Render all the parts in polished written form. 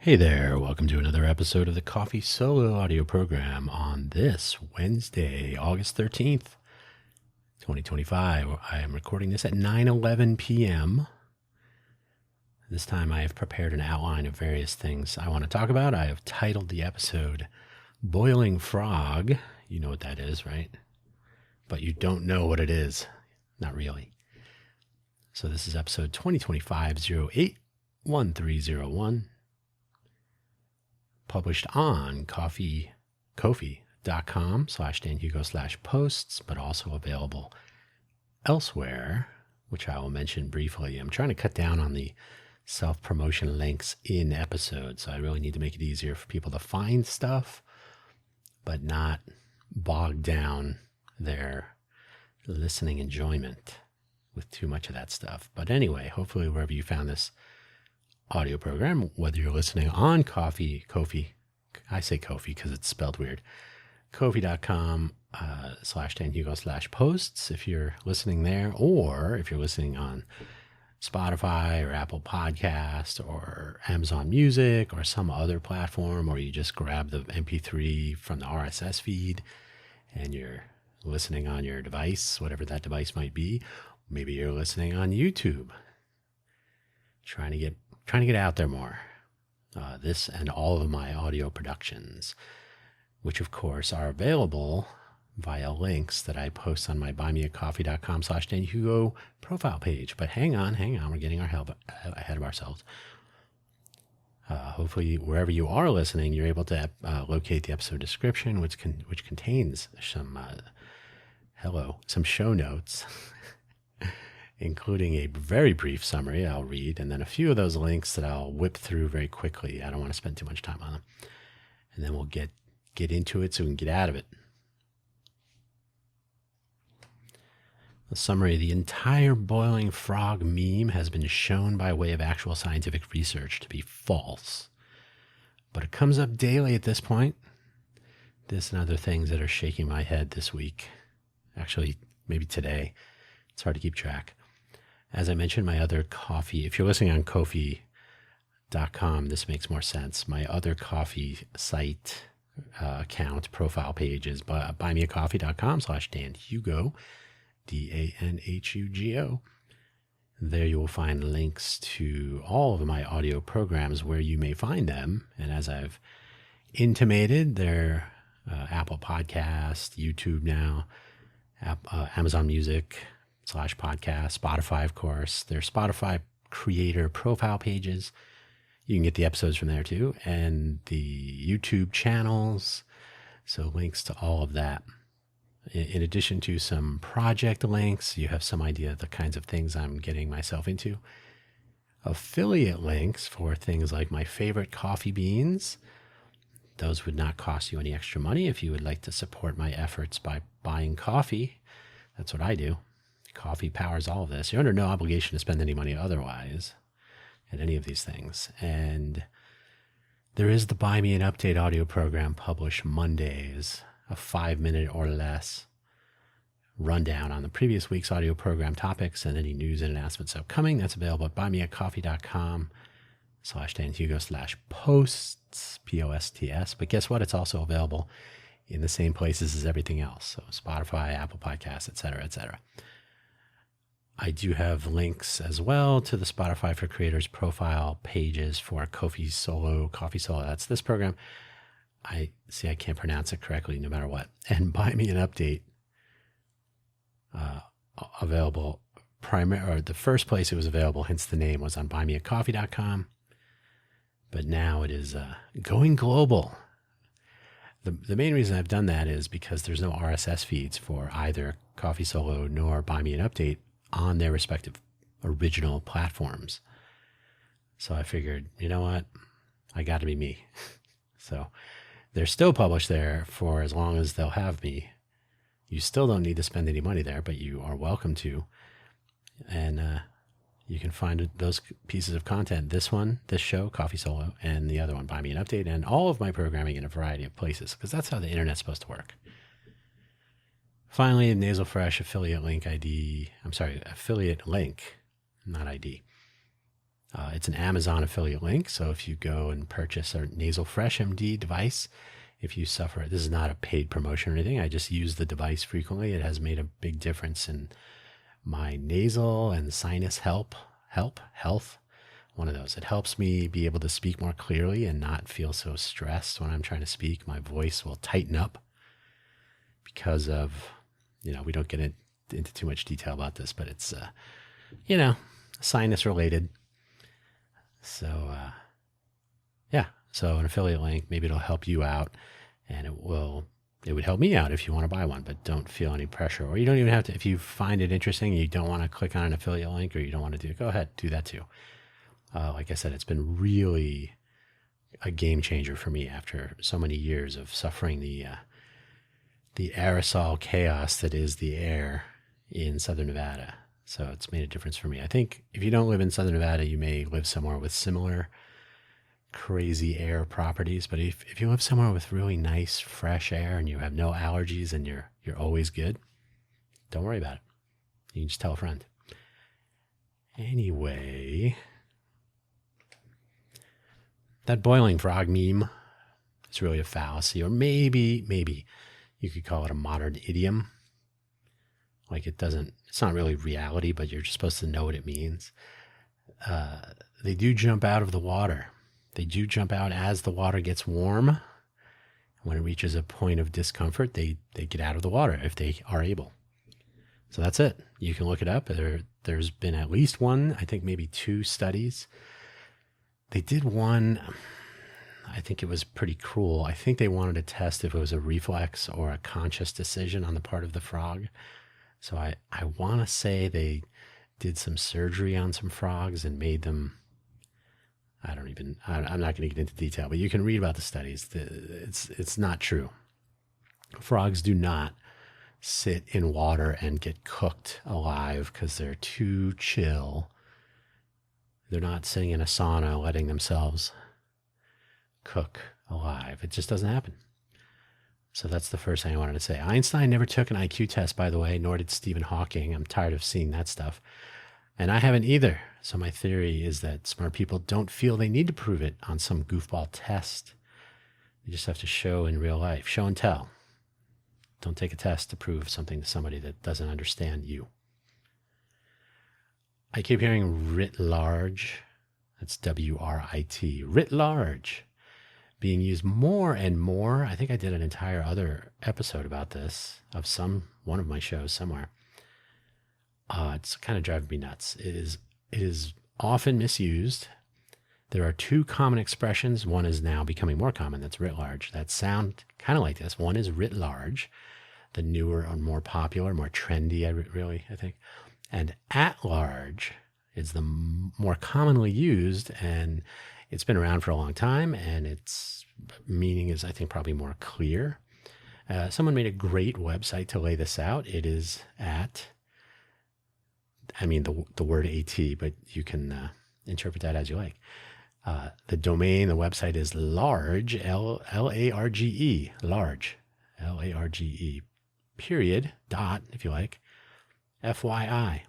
Hey there, welcome to another episode of the Coffee Solo audio program on this Wednesday, August 13th, 2025. I am recording this at 9:11 p.m. This time I have prepared an outline of various things I want to talk about. I have titled the episode Boiling Frog. You know what that is, right? But you don't know what it is. Not really. So this is episode 2025-08-1301. Published on ko-fi.com/danhugo/posts, but also available elsewhere, which I will mention briefly. I'm trying to cut down on the self-promotion links in episodes. I really need to make it easier for people to find stuff, but not bog down their listening enjoyment with too much of that stuff. But anyway, hopefully wherever you found this audio program, whether you're listening on Ko-fi, I say Ko-fi because it's spelled weird, ko-fi.com/danhugo/posts if you're listening there, or if you're listening on Spotify or Apple Podcast or Amazon Music or some other platform, or you just grab the MP3 from the RSS feed and you're listening on your device, whatever that device might be. Maybe you're listening on YouTube. Trying to get out there more. This and all of my audio productions, which of course are available via links that I post on my buymeacoffee.com/danhugo profile page. But hang on, we're getting ahead of ourselves. Hopefully, wherever you are listening, you're able to locate the episode description, which contains some show notes. Including a very brief summary I'll read, and then a few of those links that I'll whip through very quickly. I don't want to spend too much time on them. And then we'll get into it so we can get out of it. The summary: the entire boiling frog meme has been shown by way of actual scientific research to be false. But it comes up daily at this point. This and other things that are shaking my head this week. Actually, maybe today. It's hard to keep track. As I mentioned, my other coffee, if you're listening on ko-fi.com, this makes more sense. My other coffee site account profile page is buymeacoffee.com/danhugo, DANHUGO. There you will find links to all of my audio programs where you may find them. And as I've intimated, they're Apple Podcast, YouTube now, Amazon Music /podcast, Spotify, of course. Their Spotify creator profile pages. You can get the episodes from there too, and the YouTube channels. So links to all of that. In addition to some project links, you have some idea of the kinds of things I'm getting myself into. Affiliate links for things like my favorite coffee beans. Those would not cost you any extra money if you would like to support my efforts by buying coffee. That's what I do. Coffee powers all of this. You're under no obligation to spend any money otherwise at any of these things. And there is the Buy Me an Update audio program published Mondays, a 5-minute or less rundown on the previous week's audio program topics and any news and announcements upcoming. That's available at buymeacoffee.com/danhugo/posts, POSTS. But guess what? It's also available in the same places as everything else. So Spotify, Apple Podcasts, etc., etc. I do have links as well to the Spotify for Creators profile pages for Coffee Solo. That's this program. I can't pronounce it correctly no matter what. And Buy Me an Update, available the first place it was available, hence the name, was on buymeacoffee.com. But now it is going global. The main reason I've done that is because there's no RSS feeds for either Coffee Solo nor Buy Me an Update on their respective original platforms. So I figured, you know what? I got to be me. So they're still published there for as long as they'll have me. You still don't need to spend any money there, but you are welcome to. And you can find those pieces of content, this show, Coffee Solo, and the other one, Buy Me an Update, and all of my programming in a variety of places, because that's how the internet's supposed to work. Finally, Nasal Fresh affiliate link, not ID. It's an Amazon affiliate link. So if you go and purchase a Nasal Fresh MD device, if you suffer, this is not a paid promotion or anything. I just use the device frequently. It has made a big difference in my nasal and sinus health, one of those. It helps me be able to speak more clearly and not feel so stressed when I'm trying to speak. My voice will tighten up because of, we don't get into too much detail about this, but it's, sinus related. So, so an affiliate link, maybe it'll help you out, and it would help me out if you want to buy one, but don't feel any pressure. Or you don't even have to, if you find it interesting and you don't want to click on an affiliate link or you don't want to go ahead, do that too. Like I said, it's been really a game changer for me after so many years of suffering the aerosol chaos that is the air in Southern Nevada. So it's made a difference for me. I think if you don't live in Southern Nevada, you may live somewhere with similar crazy air properties. But if you live somewhere with really nice, fresh air and you have no allergies and you're always good, don't worry about it. You can just tell a friend. Anyway, that boiling frog meme is really a fallacy, or maybe you could call it a modern idiom. Like it's not really reality, but you're just supposed to know what it means. They do jump out of the water. They do jump out as the water gets warm. When it reaches a point of discomfort, they get out of the water if they are able. So that's it. You can look it up. There's been at least one, I think maybe 2 studies. They did one, I think it was pretty cruel. I think they wanted to test if it was a reflex or a conscious decision on the part of the frog. So I want to say they did some surgery on some frogs and made them, I'm not going to get into detail, but you can read about the studies. It's not true. Frogs do not sit in water and get cooked alive because they're too chill. They're not sitting in a sauna letting themselves cook alive. It just doesn't happen. So that's the first thing I wanted to say. Einstein never took an IQ test, by the way, nor did Stephen Hawking. I'm tired of seeing that stuff. And I haven't either. So my theory is that smart people don't feel they need to prove it on some goofball test. You just have to show in real life. Show and tell. Don't take a test to prove something to somebody that doesn't understand you. I keep hearing writ large. That's W-R-I-T. Writ large. Being used more and more. I think I did an entire other episode about this of one of my shows somewhere. It's kind of driving me nuts. It is often misused. There are 2 common expressions. One is now becoming more common. That's writ large. That sound kind of like this. One is writ large, the newer and more popular, more trendy, I think. And at large is the more commonly used, and it's been around for a long time, and its meaning is, I think, probably more clear. Someone made a great website to lay this out. It is the word AT, but you can interpret that as you like. The domain, the website is large, L-A-R-G-E, large, L-A-R-G-E, period, dot, if you like, FYI.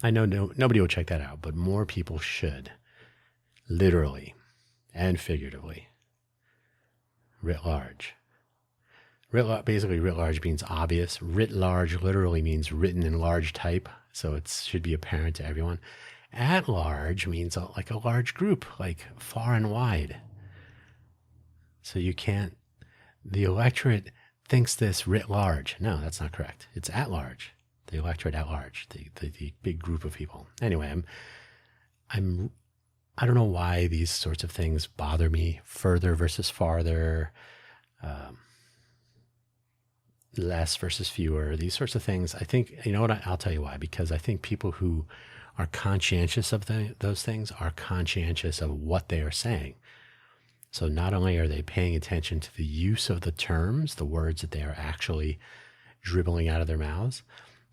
I know nobody will check that out, but more people should. Literally and figuratively. Writ large. Basically, writ large means obvious. Writ large literally means written in large type, so it should be apparent to everyone. At large means like a large group, like far and wide. So the electorate thinks this writ large. No, that's not correct. It's at large. The electorate at large, the big group of people. Anyway, I don't know why these sorts of things bother me. Further versus farther, less versus fewer, these sorts of things. I think, you know what, I'll tell you why. Because I think people who are conscientious of those things are conscientious of what they are saying. So not only are they paying attention to the use of the terms, the words that they are actually dribbling out of their mouths,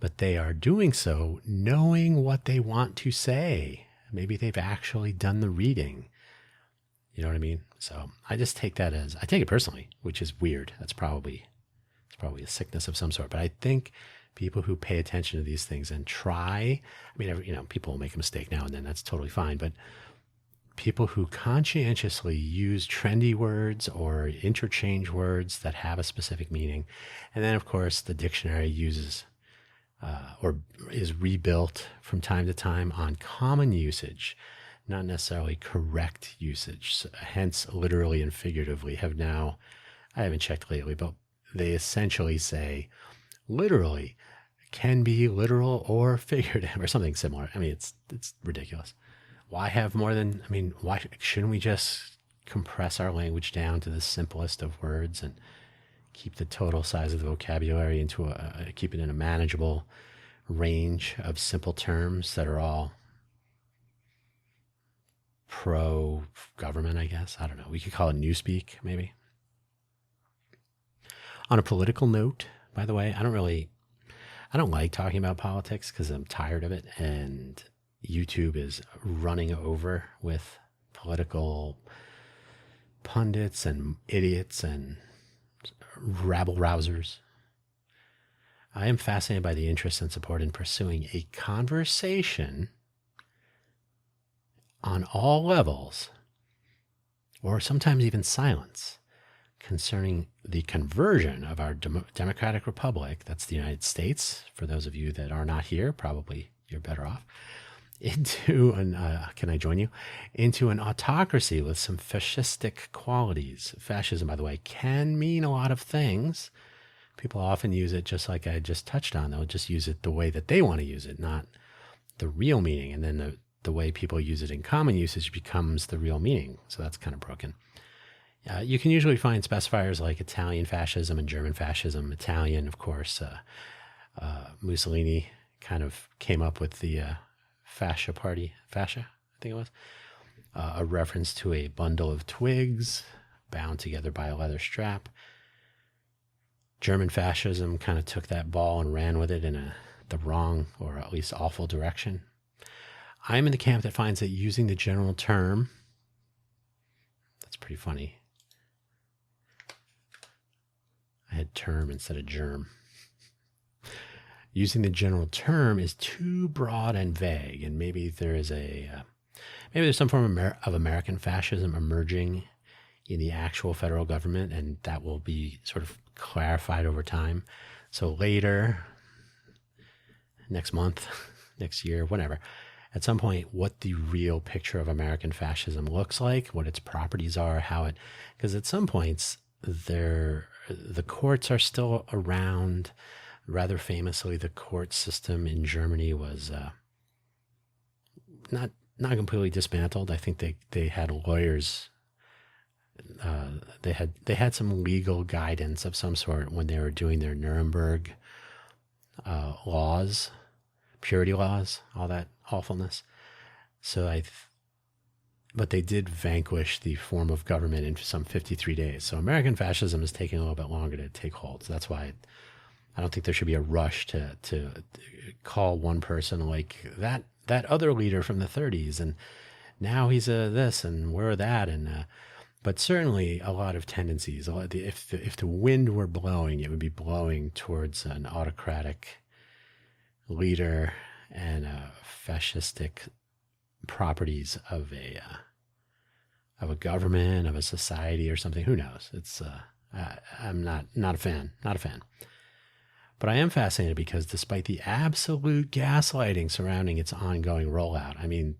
but they are doing so knowing what they want to say. Maybe they've actually done the reading. You know what I mean? So I just take it personally, which is weird. It's probably a sickness of some sort. But I think People who pay attention to these things and try. I mean, people will make a mistake now and then. That's totally fine. But people who conscientiously use trendy words or interchange words that have a specific meaning. And then, of course, the dictionary uses or is rebuilt from time to time on common usage, not necessarily correct usage. So, hence, literally and figuratively have now, I haven't checked lately, but they essentially say literally can be literal or figurative or something similar. I mean, it's ridiculous. Why have more than, why shouldn't we just compress our language down to the simplest of words and keep the total size of the vocabulary into keep it in a manageable range of simple terms that are all pro-government, I guess. I don't know. We could call it newspeak, maybe. On a political note, by the way, I don't like talking about politics because I'm tired of it, and YouTube is running over with political pundits and idiots and rabble-rousers. I am fascinated by the interest and support in pursuing a conversation on all levels, or sometimes even silence, concerning the conversion of our democratic republic, that's the United States, for those of you that are not here, probably you're better off, into can I join you? Into an autocracy with some fascistic qualities. Fascism, by the way, can mean a lot of things. People often use it just like I just touched on. They'll just use it the way that they want to use it, not the real meaning. And then the way people use it in common usage becomes the real meaning. So that's kind of broken. You can usually find specifiers like Italian fascism and German fascism. Italian, of course, Mussolini kind of came up with the fascia party, fascia, I think it was, a reference to a bundle of twigs bound together by a leather strap. German fascism kind of took that ball and ran with it in the wrong, or at least awful direction. I'm in the camp that finds that using the general term, that's pretty funny. I had term instead of germ. Using the general term is too broad and vague, and maybe there's some form of American fascism emerging in the actual federal government, and that will be sort of clarified over time. So later, next month, next year, whatever, at some point, what the real picture of American fascism looks like, what its properties are, because at some points the courts are still around. Rather famously, the court system in Germany was not completely dismantled. I think they had lawyers. They had some legal guidance of some sort when they were doing their Nuremberg laws, purity laws, all that awfulness. So but they did vanquish the form of government in some 53 days. So American fascism is taking a little bit longer to take hold. So that's why I don't think there should be a rush to call one person like that other leader from the 30s, and now he's this and we're that, and but certainly a lot of tendencies. If the wind were blowing, it would be blowing towards an autocratic leader and fascistic properties of a government, of a society, or something. Who knows? It's I'm not a fan. But I am fascinated because despite the absolute gaslighting surrounding its ongoing rollout, I mean,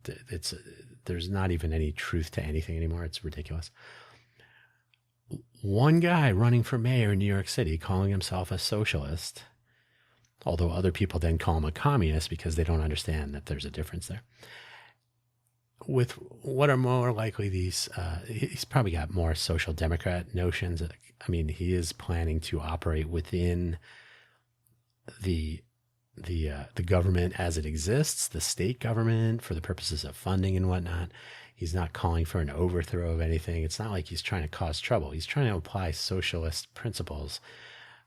there's not even any truth to anything anymore. It's ridiculous. One guy running for mayor in New York City calling himself a socialist, although other people then call him a communist because they don't understand that there's a difference there. With what are more likely he's probably got more social democrat notions. I mean, he is planning to operate within the government as it exists, the state government, for the purposes of funding and whatnot. He's not calling for an overthrow of anything. It's not like he's trying to cause trouble. He's trying to apply socialist principles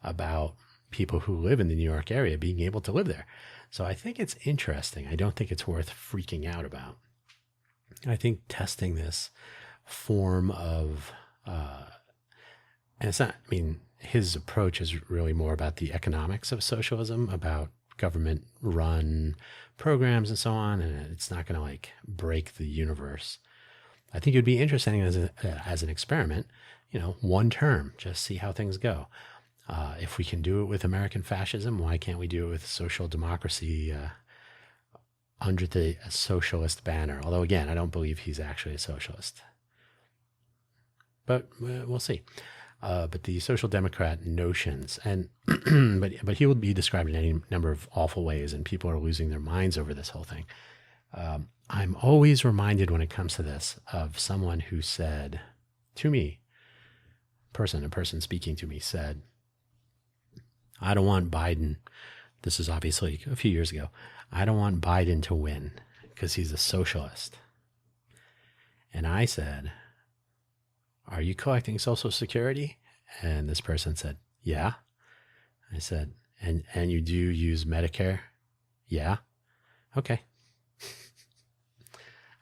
about people who live in the New York area being able to live there. So I think it's interesting. I don't think it's worth freaking out about. I think testing this form of, and it's not, I mean, his approach is really more about the economics of socialism, about government run programs and so on. And it's not going to like break the universe. I think it would be interesting as an experiment, one term, just see how things go. If we can do it with American fascism, why can't we do it with social democracy under the socialist banner? Although, again, I don't believe he's actually a socialist. But we'll see. But the social democrat notions, and but he will be described in any number of awful ways, and people are losing their minds over this whole thing. I'm always reminded when it comes to this of someone who said to me, a person speaking to me said, I don't want Biden. This is obviously a few years ago. I don't want Biden to win because he's a socialist. And I said, are you collecting Social Security? And this person said, yeah. I said, and you do use Medicare? Yeah. Okay.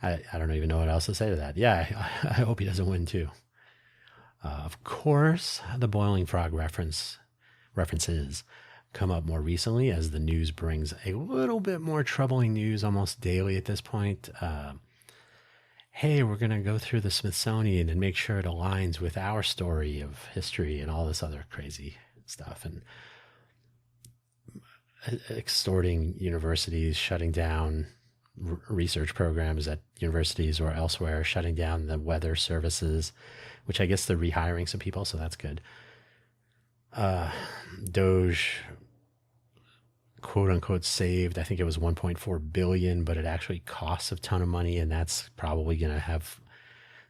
I don't even know what else to say to that. Yeah, I hope he doesn't win too. Of course, the boiling frog references come up more recently as the news brings a little bit more troubling news almost daily at this point. Hey, we're going to go through the Smithsonian and make sure it aligns with our story of history and all this other crazy stuff. And extorting universities, shutting down research programs at universities or elsewhere, shutting down the weather services, which I guess they're rehiring some people, so that's good. Doge, quote unquote, saved, I think it was 1.4 billion, but it actually costs a ton of money, and that's probably going to have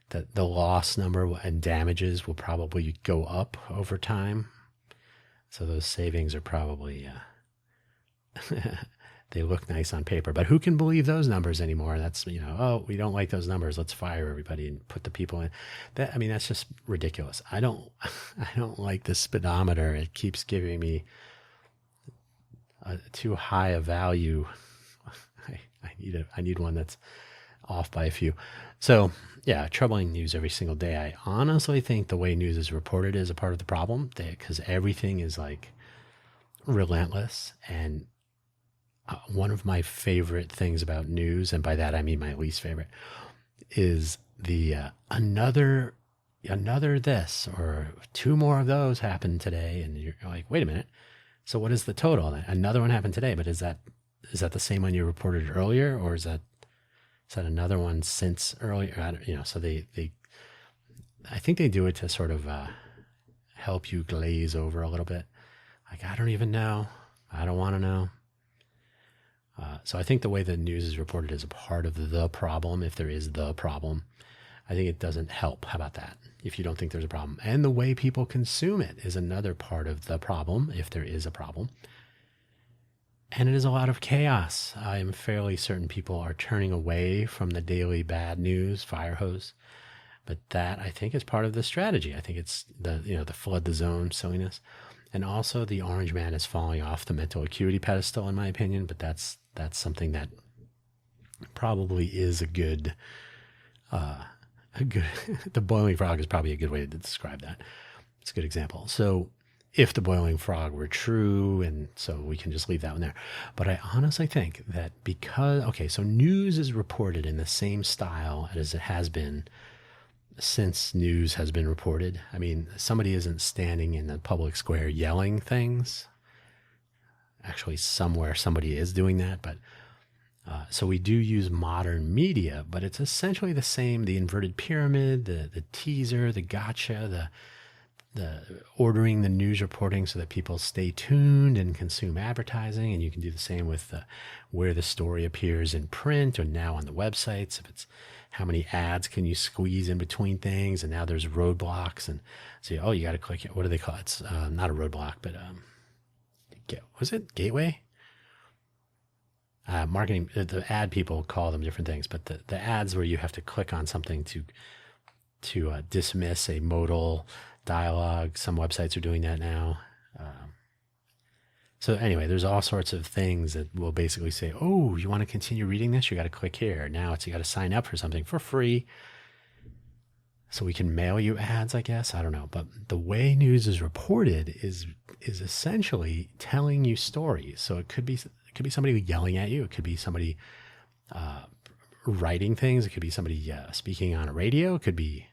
the loss number and damages will probably go up over time. So those savings are probably they look nice on paper, but who can believe those numbers anymore? That's, oh, we don't like those numbers, let's fire everybody and put the people in. That's just ridiculous. I don't like the speedometer. It keeps giving me too high a value. I need one that's off by a few. So yeah, troubling news every single day. I honestly think the way news is reported is a part of the problem, because everything is like relentless. And one of my favorite things about news, and by that I mean my least favorite, is the another this or two more of those happened today, and you're like, wait a minute. So what is the total? Another one happened today, but is that the same one you reported earlier, or is that another one since earlier? So they I think they do it to sort of help you glaze over a little bit. Like, I don't even know. I don't want to know. So I think the way the news is reported is a part of the problem, if there is the problem. I think it doesn't help. How about that? If you don't think there's a problem. And the way people consume it is another part of the problem, if there is a problem. And it is a lot of chaos. I am fairly certain people are turning away from the daily bad news fire hose. But that, I think, is part of the strategy. I think it's the flood the zone silliness. And also the orange man is falling off the mental acuity pedestal, in my opinion. But that's something that probably is a good the boiling frog is probably a good way to describe that. It's a good example. So if the boiling frog were true, and so we can just leave that one there. But I honestly think that so news is reported in the same style as it has been since news has been reported. I mean, somebody isn't standing in the public square yelling things. Actually, somewhere somebody is doing that, but so we do use modern media, but it's essentially the same. The inverted pyramid, the teaser, the gotcha, the ordering the news reporting so that people stay tuned and consume advertising. And you can do the same with where the story appears in print or now on the websites. If it's how many ads can you squeeze in between things, and now there's roadblocks, and so you got to click it. What do they call it? It's not a roadblock, but was it gateway? Marketing, the ad people call them different things, but the ads where you have to click on something to dismiss a modal dialogue. Some websites are doing that now. So anyway, there's all sorts of things that will basically say, oh, you want to continue reading this? You got to click here. Now you got to sign up for something for free. so we can mail you ads, I guess. I don't know. But the way news is reported is essentially telling you stories. So it could be somebody yelling at you. It could be somebody writing things. It could be somebody speaking on a radio. It could be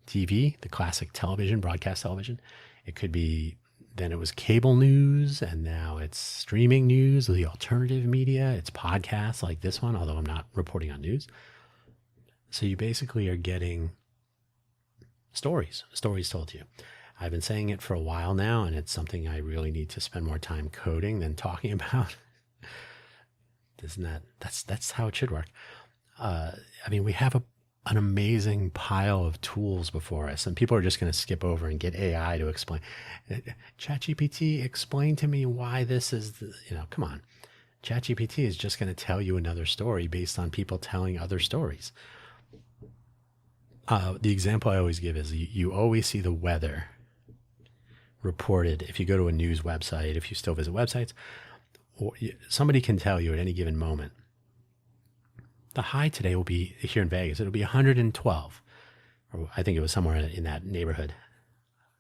TV, the classic television, broadcast television. It could be, then it was cable news, and now it's streaming news, the alternative media. It's podcasts like this one, although I'm not reporting on news. So you basically are getting stories told to you. I've been saying it for a while now, and it's something I really need to spend more time coding than talking about. That's how it should work. I mean, we have an amazing pile of tools before us, and people are just going to skip over and get AI to explain. ChatGPT, explain to me why this is, come on. ChatGPT is just going to tell you another story based on people telling other stories. The example I always give is you always see the weather reported if you go to a news website, if you still visit websites, or somebody can tell you at any given moment, the high today will be, here in Vegas, it'll be 112. Or I think it was somewhere in that neighborhood.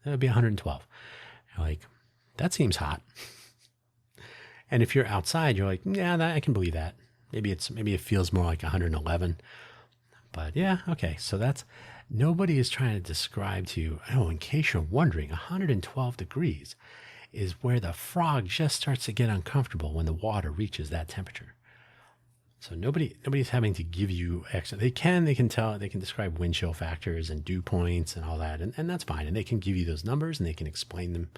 It'll be 112. You're like, that seems hot. And if you're outside, you're like, yeah, I can believe that. Maybe it feels more like 111. But yeah, okay. So nobody is trying to describe to you, in case you're wondering, 112 degrees is where the frog just starts to get uncomfortable when the water reaches that temperature. So nobody's having to give you extra. They can describe wind chill factors and dew points and all that, and that's fine. And they can give you those numbers and they can explain them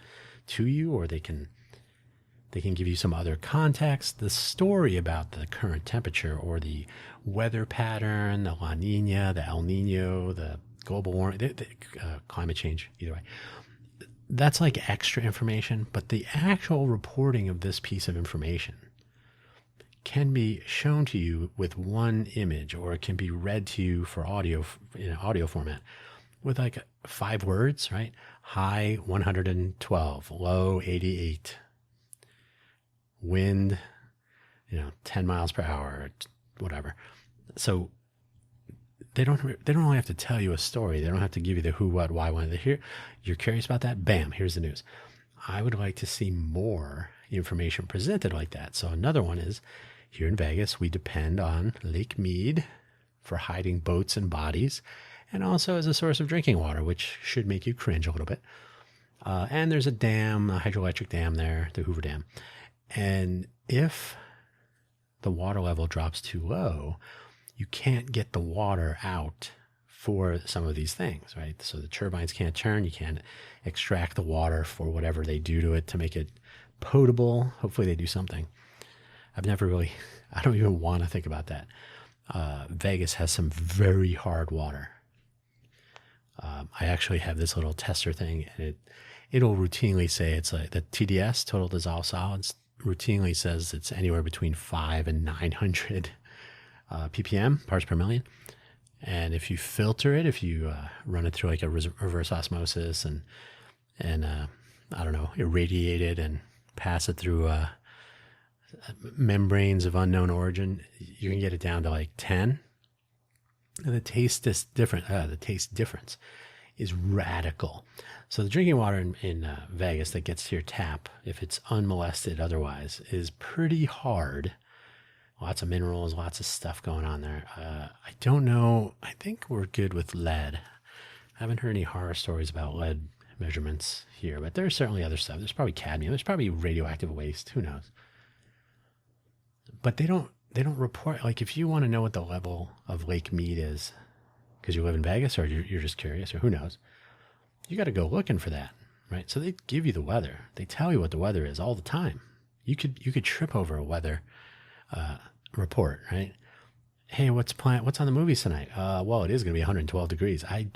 to you, or they can give you some other context. The story about the current temperature or the weather pattern, the La Nina, the El Nino, the global warming, the climate change, either way. That's like extra information, but the actual reporting of this piece of information can be shown to you with one image, or it can be read to you for audio in an audio format with like 5 words, right? High 112, low 88, wind, 10 miles per hour, whatever. So they don't only have to tell you a story. They don't have to give you the who, what, why, when. You're curious about that? Bam, here's the news. I would like to see more information presented like that. So another one is, here in Vegas, we depend on Lake Mead for hiding boats and bodies, and also as a source of drinking water, which should make you cringe a little bit. And there's a dam, a hydroelectric dam there, the Hoover Dam. And if the water level drops too low, you can't get the water out for some of these things, right? So the turbines can't turn. You can't extract the water for whatever they do to it to make it potable. Hopefully they do something. I don't even want to think about that. Vegas has some very hard water. I actually have this little tester thing, and it'll routinely say, it's like the TDS, total dissolved solids, routinely says it's anywhere between 5 and 900 ppm, parts per million. And if you filter it, if you run it through like a reverse osmosis and I don't know, irradiate it and pass it through membranes of unknown origin, you can get it down to like 10. And the taste difference is radical. So the drinking water in Vegas that gets to your tap, if it's unmolested otherwise, is pretty hard. Lots of minerals, lots of stuff going on there. I don't know. I think we're good with lead. I haven't heard any horror stories about lead measurements here, but there's certainly other stuff. There's probably cadmium. There's probably radioactive waste. Who knows? But they don't report. Like, if you want to know what the level of Lake Mead is, because you live in Vegas, or you're just curious, or who knows, you got to go looking for that, right? So they give you the weather. They tell you what the weather is all the time. You could trip over a weather report, right? Hey, what's on the movies tonight? Well, it is going to be 112 degrees. I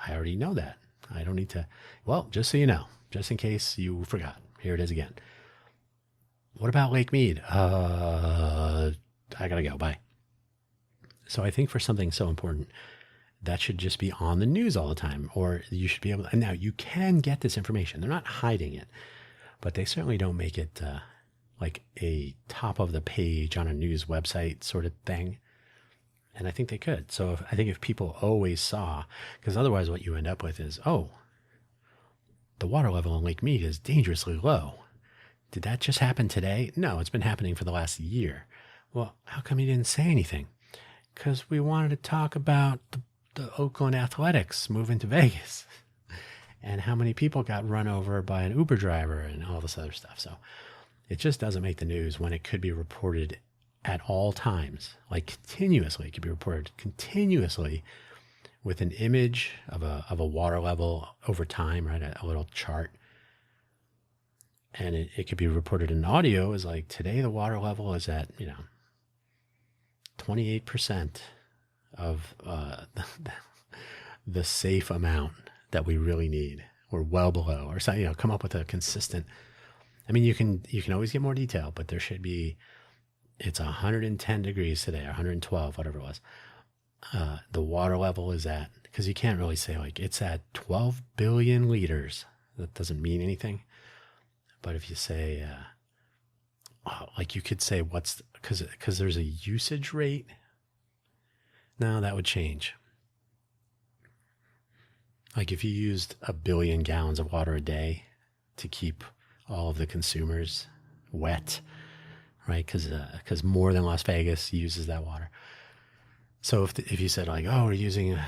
already know that. I don't need to. Well, just so you know, just in case you forgot, here it is again. What about Lake Mead? I gotta go. Bye. So I think for something so important, that should just be on the news all the time, or you should be able to. And now you can get this information. They're not hiding it, but they certainly don't make it like a top of the page on a news website sort of thing. And I think they could. So I think if people always saw, because otherwise what you end up with is, oh, the water level in Lake Mead is dangerously low. Did that just happen today? No, it's been happening for the last year. Well, how come you didn't say anything? Because we wanted to talk about the Oakland Athletics moving to Vegas and how many people got run over by an Uber driver and all this other stuff. So it just doesn't make the news when it could be reported at all times, like continuously. It could be reported continuously with an image of a water level over time, right? A little chart. And it could be reported in audio as like, today the water level is at, 28% of the safe amount that we really need. We're well below, or something, come up with a consistent. I mean, you can always get more detail, but there should be, it's 110 degrees today, or 112, whatever it was. The water level is at, because you can't really say like it's at 12 billion liters. That doesn't mean anything. But if you say, like you could say because there's a usage rate. No, that would change. Like if you used 1 billion gallons of water a day to keep all of the consumers wet, right? Because more than Las Vegas uses that water. So if you said like, oh, we're using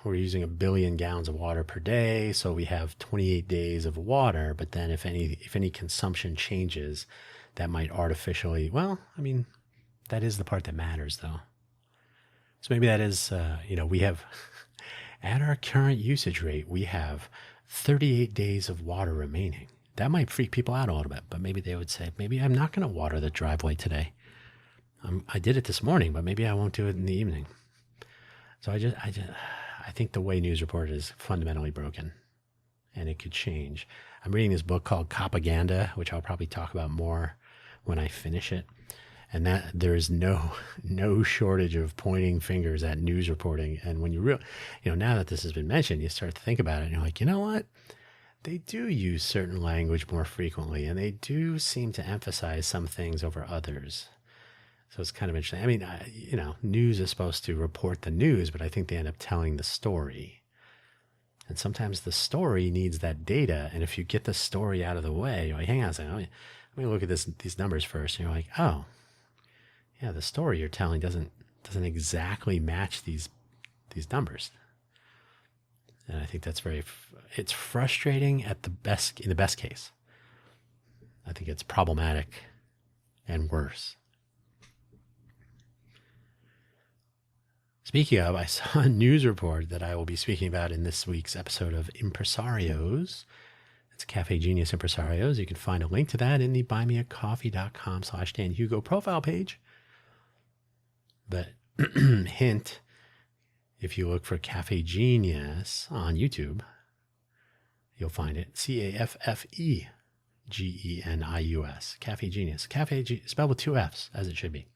1 billion gallons of water per day, so we have 28 days of water. But then if any consumption changes, that might artificially. Well, I mean, that is the part that matters, though. So maybe that is, we have at our current usage rate, we have 38 days of water remaining. That might freak people out a little bit, but maybe they would say, maybe I'm not going to water the driveway today. I did it this morning, but maybe I won't do it in the evening. So I think the way news reported is fundamentally broken, and it could change. I'm reading this book called Propaganda, which I'll probably talk about more when I finish it. And that there is no shortage of pointing fingers at news reporting. And when now that this has been mentioned, you start to think about it, and you're like, you know what? They do use certain language more frequently, and they do seem to emphasize some things over others. So it's kind of interesting. I mean, news is supposed to report the news, but I think they end up telling the story. And sometimes the story needs that data. And if you get the story out of the way, you're like, hang on a second, let me look at these numbers first. And you're like, oh, yeah, the story you're telling doesn't exactly match these numbers. And I think that's it's frustrating in the best case. I think it's problematic and worse. Speaking of, I saw a news report that I will be speaking about in this week's episode of Impresarios. It's Cafe Genius Impresarios. You can find a link to that in the buymeacoffee.com/Dan Hugo profile page. But hint, if you look for Cafe Genius on YouTube, you'll find it. CAFFEGENIUS. Cafe Genius. Spelled with 2 F's, as it should be.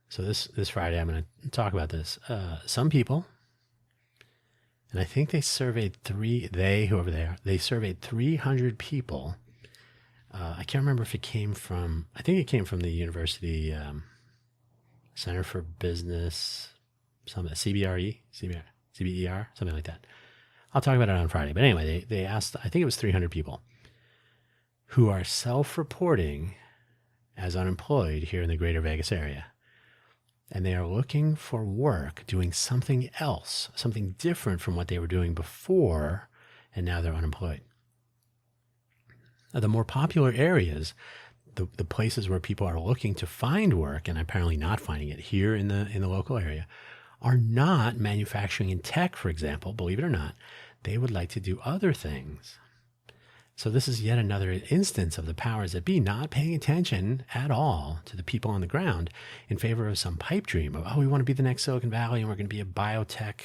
So this Friday, I'm going to talk about this. Some people, and I think they surveyed they surveyed 300 people. I can't remember if it came from, I think it came from the University Center for Business, CBRE, something like that. I'll talk about it on Friday. But anyway, they asked, I think it was 300 people who are self-reporting as unemployed here in the greater Vegas area. And they are looking for work, doing something else, something different from what they were doing before, and now they're unemployed. Now, the more popular areas, the places where people are looking to find work and apparently not finding it here in the local area, are not manufacturing and tech, for example. Believe it or not, they would like to do other things. So this is yet another instance of the powers that be not paying attention at all to the people on the ground in favor of some pipe dream of, we want to be the next Silicon Valley and we're going to be a biotech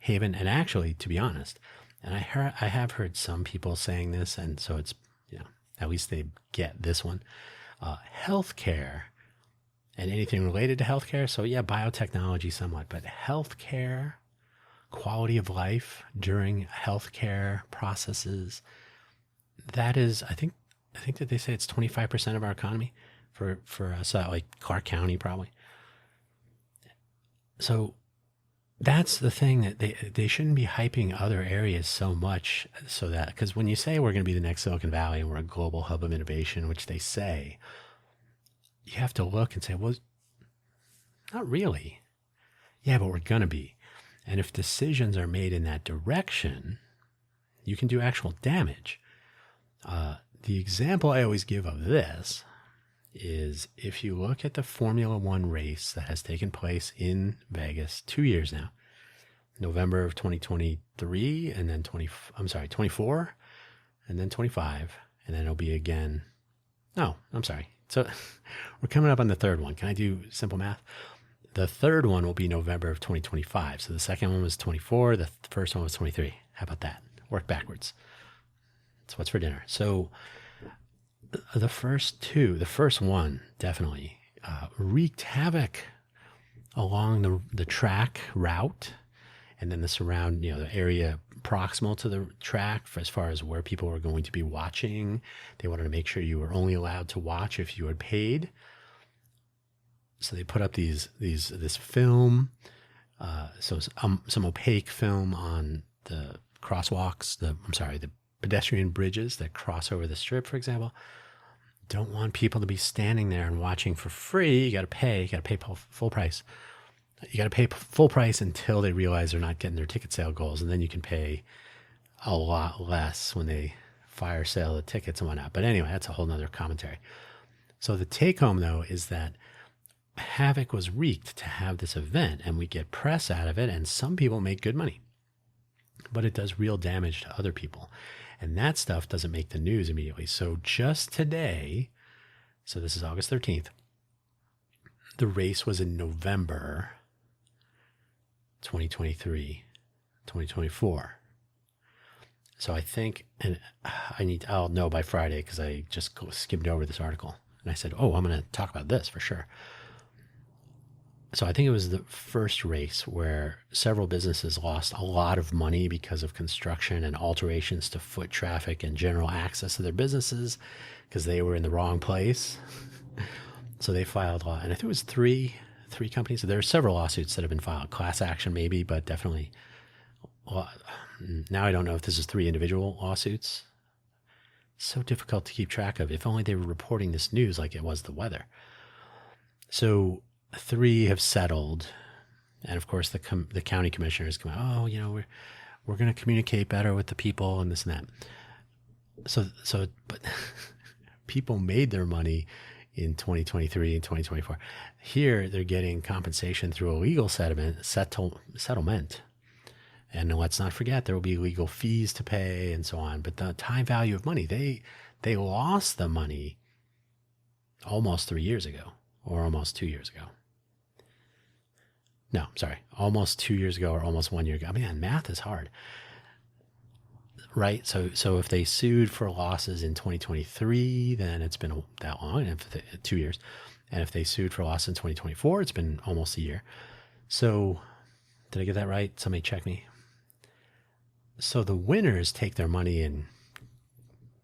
haven. And actually, to be honest, and I have heard some people saying this, and so it's, at least they get this one, healthcare and anything related to healthcare. So yeah, biotechnology somewhat, but healthcare, quality of life during healthcare processes, that is, I think that they say it's 25% of our economy for us, like Clark County probably. So that's the thing, that they shouldn't be hyping other areas so much, so that, because when you say we're going to be the next Silicon Valley and we're a global hub of innovation, which they say, you have to look and say, well, not really. Yeah, but we're going to be. And if decisions are made in that direction, you can do actual damage. The example I always give of this is, if you look at the Formula One race that has taken place in Vegas 2 years now, November of 2023, and then 24, and then 25, and then it'll be again. No, I'm sorry. So we're coming up on the third one. Can I do simple math? The third one will be November of 2025. So the second one was 24. The first one was 23. How about that? Work backwards. So what's for dinner? So the first one definitely wreaked havoc along the track route, and then the surround, the area proximal to the track, as far as where people were going to be watching. They wanted to make sure you were only allowed to watch if you had paid. So they put up this film, some opaque film on the crosswalks, the pedestrian bridges that cross over the strip, for example. Don't want people to be standing there and watching for free. You got to pay full price. You got to pay full price until they realize they're not getting their ticket sale goals. And then you can pay a lot less when they fire sale the tickets and whatnot. But anyway, that's a whole nother commentary. So the take home, though, is that havoc was wreaked to have this event, and we get press out of it, and some people make good money, but it does real damage to other people. And that stuff doesn't make the news immediately. So just today, so this is August 13th, the race was in November 2023, 2024. So I think, and I'll know by Friday, because I just skimmed over this article and I said, I'm going to talk about this for sure. So I think it was the first race where several businesses lost a lot of money because of construction and alterations to foot traffic and general access to their businesses, because they were in the wrong place. So they filed law, and I think it was three companies. So there are several lawsuits that have been filed, class action maybe, but definitely. Now I don't know if this is 3 individual lawsuits. So difficult to keep track of. If only they were reporting this news like it was the weather. So 3 have settled, and of course the county commissioners come out, we're going to communicate better with the people and this and that. But people made their money in 2023 and 2024. Here they're getting compensation through a legal settlement. And let's not forget, there will be legal fees to pay and so on. But the time value of money, they lost the money almost 3 years ago, or almost 2 years ago. No, sorry, almost 2 years ago or almost 1 year ago. Man, math is hard, right? So if they sued for losses in 2023, then it's been that long, and 2 years. And if they sued for loss in 2024, it's been almost a year. So did I get that right? Somebody check me. So the winners take their money and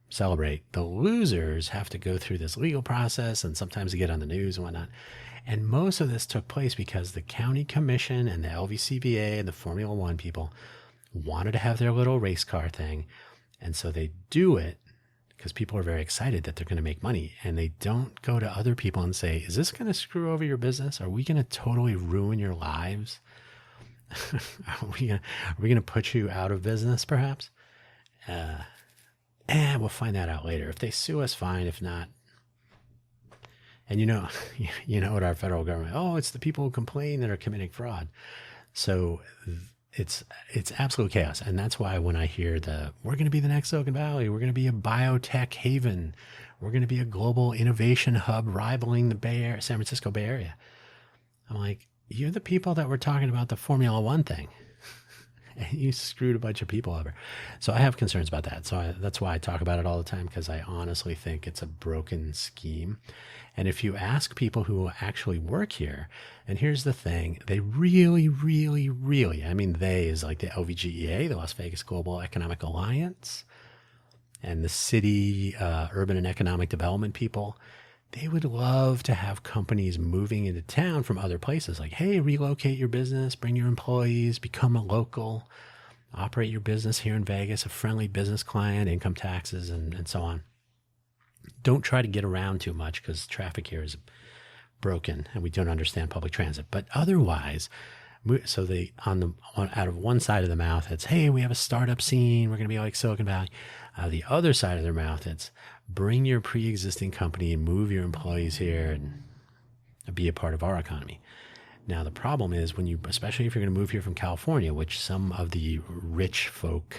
celebrate. The losers have to go through this legal process, and sometimes they get on the news and whatnot. And most of this took place because the county commission and the LVCVA and the Formula One people wanted to have their little race car thing. And so they do it because people are very excited that they're going to make money. And they don't go to other people and say, is this going to screw over your business? Are we going to totally ruin your lives? Are we going to put you out of business, perhaps? We'll find that out later. If they sue us, fine. If not, and you know what our federal government, it's the people who complain that are committing fraud. So it's absolute chaos. And that's why when I hear we're going to be the next Silicon Valley, we're going to be a biotech haven, we're going to be a global innovation hub rivaling the San Francisco Bay Area, I'm like, you're the people that were talking about the Formula One thing. And you screwed a bunch of people over. So I have concerns about that. So that's why I talk about it all the time, because I honestly think it's a broken scheme. And if you ask people who actually work here, and here's the thing, they really, really, really, they is like the LVGEA, the Las Vegas Global Economic Alliance, and the city, urban and economic development people, they would love to have companies moving into town from other places. Like, hey, relocate your business, bring your employees, become a local, operate your business here in Vegas, a friendly business client, income taxes, and so on. Don't try to get around too much because traffic here is broken and we don't understand public transit. But otherwise, so they out of one side of the mouth, it's, hey, we have a startup scene. We're going to be like Silicon Valley. Out of the other side of their mouth, it's bring your pre-existing company and move your employees here and be a part of our economy. Now, the problem is especially if you're going to move here from California, which some of the rich folk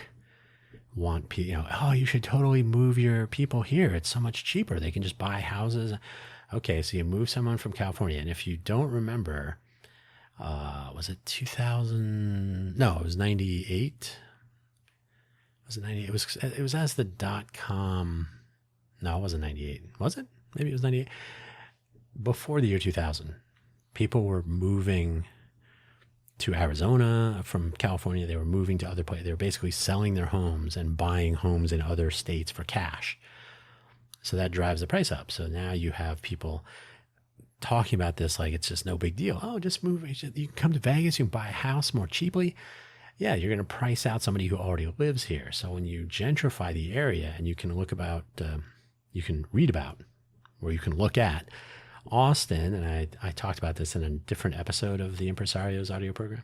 want, oh, you should totally move your people here. It's so much cheaper. They can just buy houses. Okay, so you move someone from California. And if you don't remember, was it 2000? No, it was 98. Was it 98? It was as the .com. No, it wasn't 98. Was it? Maybe it was 98. Before the year 2000, people were moving to Arizona from California. They were moving to other places. They were basically selling their homes and buying homes in other states for cash. So that drives the price up. So now you have people talking about this like it's just no big deal. Oh, just move. You can come to Vegas. You can buy a house more cheaply. Yeah, you're going to price out somebody who already lives here. So when you gentrify the area, and you can you can read about, or you can look at Austin, and I talked about this in a different episode of the Impresarios audio program.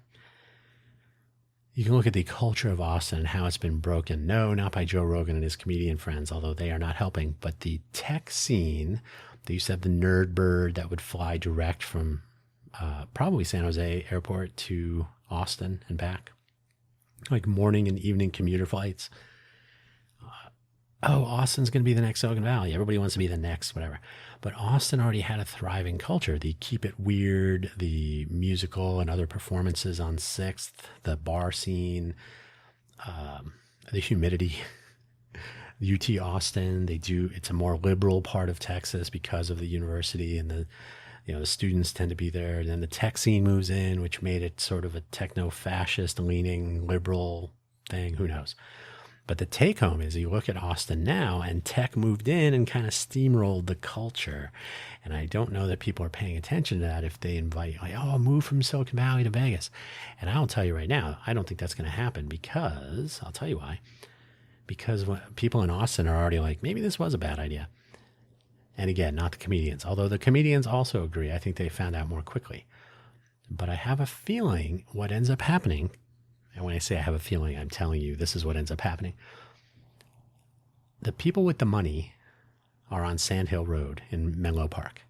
You can look at the culture of Austin and how it's been broken. No, not by Joe Rogan and his comedian friends, although they are not helping, but the tech scene. They used to have the Nerd Bird that would fly direct from probably San Jose airport to Austin and back, like morning and evening commuter flights. Austin's going to be the next Silicon Valley. Everybody wants to be the next, whatever. But Austin already had a thriving culture. The Keep It Weird, the musical and other performances on 6th, the bar scene, the humidity. UT Austin, it's a more liberal part of Texas because of the university, and the students tend to be there. And then the tech scene moves in, which made it sort of a techno-fascist leaning liberal thing. Who knows? But the take home is you look at Austin now, and tech moved in and kind of steamrolled the culture. And I don't know that people are paying attention to that if they invite, like, oh, move from Silicon Valley to Vegas. And I'll tell you right now, I don't think that's going to happen, because I'll tell you why. Because people in Austin are already like, maybe this was a bad idea. And again, not the comedians, although the comedians also agree. I think they found out more quickly. But I have a feeling what ends up happening, and when I say I have a feeling, I'm telling you this is what ends up happening. The people with the money are on Sand Hill Road in Menlo Park.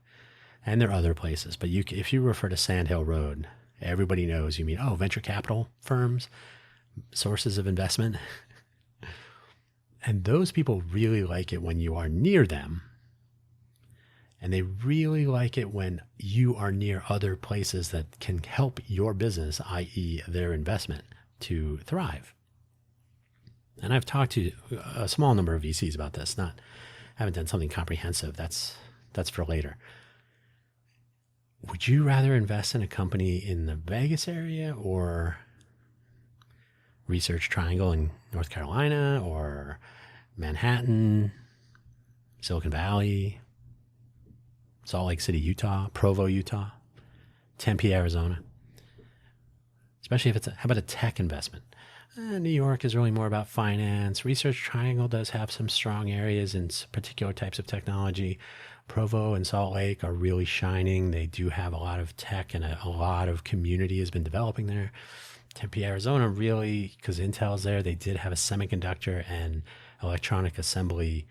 And there are other places. But if you refer to Sand Hill Road, everybody knows you mean, venture capital firms, sources of investment. And those people really like it when you are near them. And they really like it when you are near other places that can help your business, i.e. their investment, to thrive. And I've talked to a small number of VCs about this. Haven't done something comprehensive. That's for later. Would you rather invest in a company in the Vegas area or Research Triangle in North Carolina, or Manhattan, Silicon Valley, Salt Lake City, Utah, Provo, Utah, Tempe, Arizona? Especially if how about a tech investment? New York is really more about finance. Research Triangle does have some strong areas in particular types of technology. Provo and Salt Lake are really shining. They do have a lot of tech, and a lot of community has been developing there. Tempe, Arizona, really, because Intel's there, they did have a semiconductor and electronic assembly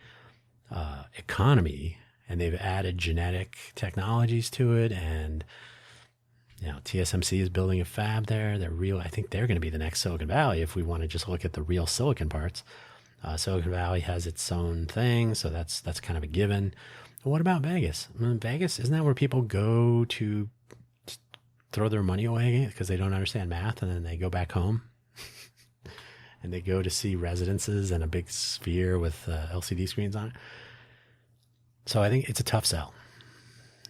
economy, and they've added genetic technologies to it. And TSMC is building a fab there. I think they're going to be the next Silicon Valley if we want to just look at the real silicon parts. Silicon Valley has its own thing, so that's kind of a given. What about Vegas? Vegas, isn't that where people go to throw their money away because they don't understand math, and then they go back home and they go to see residences and a big sphere with LCD screens on it? So I think it's a tough sell.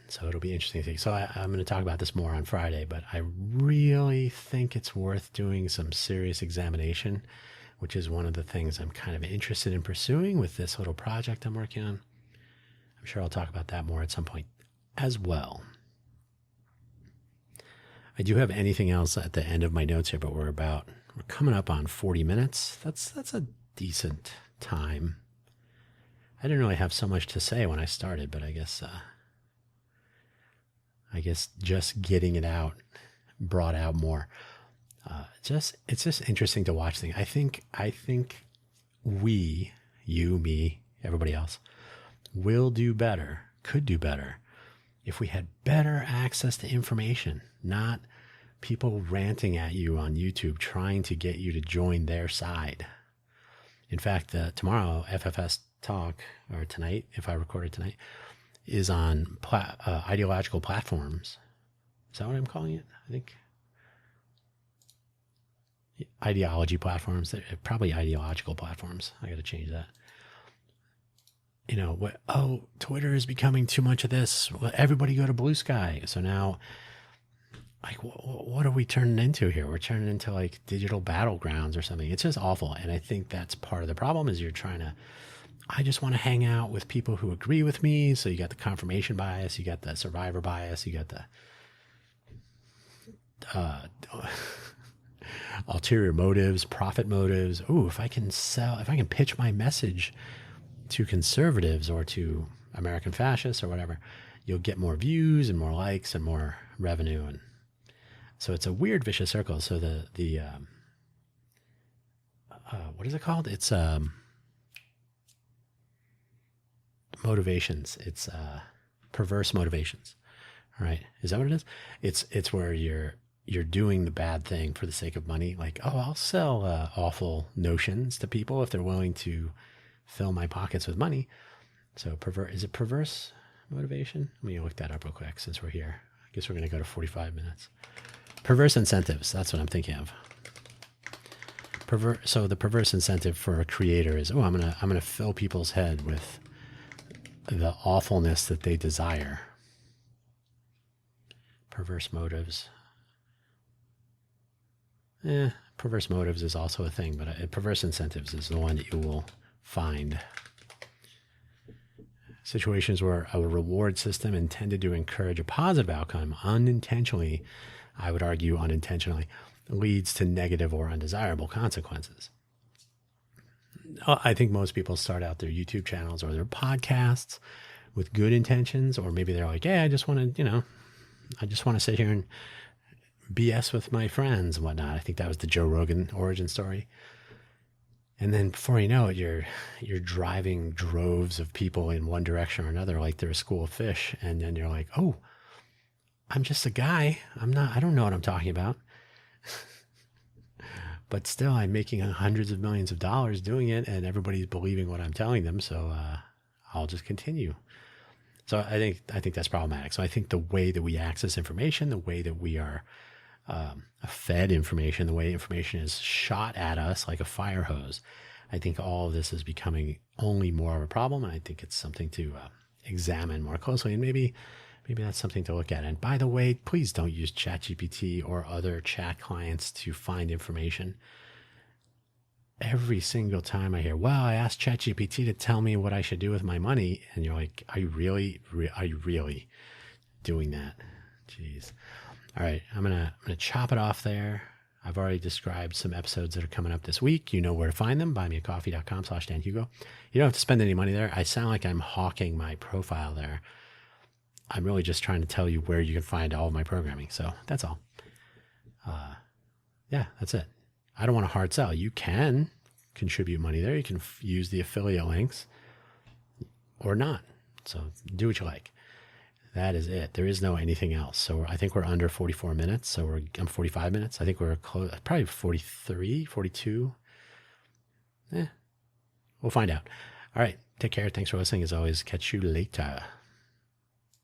So it'll be interesting to see. So I'm going to talk about this more on Friday, but I really think it's worth doing some serious examination, which is one of the things I'm kind of interested in pursuing with this little project I'm working on. I'm sure I'll talk about that more at some point as well. I do have anything else at the end of my notes here, but we're coming up on 40 minutes. That's a decent time. I didn't really have so much to say when I started, but I guess just getting it out brought out more. It's just interesting to watch things. I think we, you, me, everybody else, will do better, could do better if we had better access to information, not people ranting at you on YouTube trying to get you to join their side. In fact, tomorrow, FFS Talk, or tonight, if I record it tonight, is on ideological platforms. Is that what I'm calling it? I think. Ideology platforms. They're probably ideological platforms. I got to change that. Twitter is becoming too much of this. Well, everybody go to Blue Sky. So now, like, what are we turning into here? We're turning into like digital battlegrounds or something. It's just awful. And I think that's part of the problem is I just want to hang out with people who agree with me. So you got the confirmation bias, you got the survivor bias, you got the ulterior motives, profit motives. Ooh, if I can pitch my message to conservatives or to American fascists or whatever, you'll get more views and more likes and more revenue. And so it's a weird vicious circle. So the what is it called? It's motivations. It's perverse motivations. All right. Is that what it is? It's where you're doing the bad thing for the sake of money. Like, oh, I'll sell awful notions to people if they're willing to fill my pockets with money. So is it perverse motivation? Let me look that up real quick since we're here. I guess we're going to go to 45 minutes. Perverse incentives. That's what I'm thinking of. So the perverse incentive for a creator is, I'm gonna fill people's head with the awfulness that they desire. Perverse motives. Perverse motives is also a thing, but perverse incentives is the one that you will find. Situations where a reward system intended to encourage a positive outcome unintentionally, I would argue unintentionally, leads to negative or undesirable consequences. I think most people start out their YouTube channels or their podcasts with good intentions, or maybe they're like, "Hey, I just want to sit here and BS with my friends and whatnot." I think that was the Joe Rogan origin story. And then before you know it, you're driving droves of people in one direction or another, like they're a school of fish. And then you're like, "Oh, I'm just a guy. I don't know what I'm talking about." But still, I'm making hundreds of millions of dollars doing it, and everybody's believing what I'm telling them. So I'll just continue. So I think that's problematic. So I think the way that we access information, the way that we are fed information, the way information is shot at us like a fire hose, I think all of this is becoming only more of a problem. And I think it's something to examine more closely, and maybe that's something to look at. And by the way, please don't use ChatGPT or other chat clients to find information. Every single time I hear, "Well, I asked ChatGPT to tell me what I should do with my money," and you're like, are you really doing that? Jeez. All right, I'm gonna chop it off there. I've already described some episodes that are coming up this week. You know where to find them. buymeacoffee.com/DanHugo. You don't have to spend any money there. I sound like I'm hawking my profile there. I'm really just trying to tell you where you can find all of my programming. So that's all. That's it. I don't want to hard sell. You can contribute money there. You can use the affiliate links or not. So do what you like. That is it. There is no anything else. So I think we're under 44 minutes. So I'm 45 minutes. I think we're close, probably 43, 42. We'll find out. All right. Take care. Thanks for listening. As always, catch you later.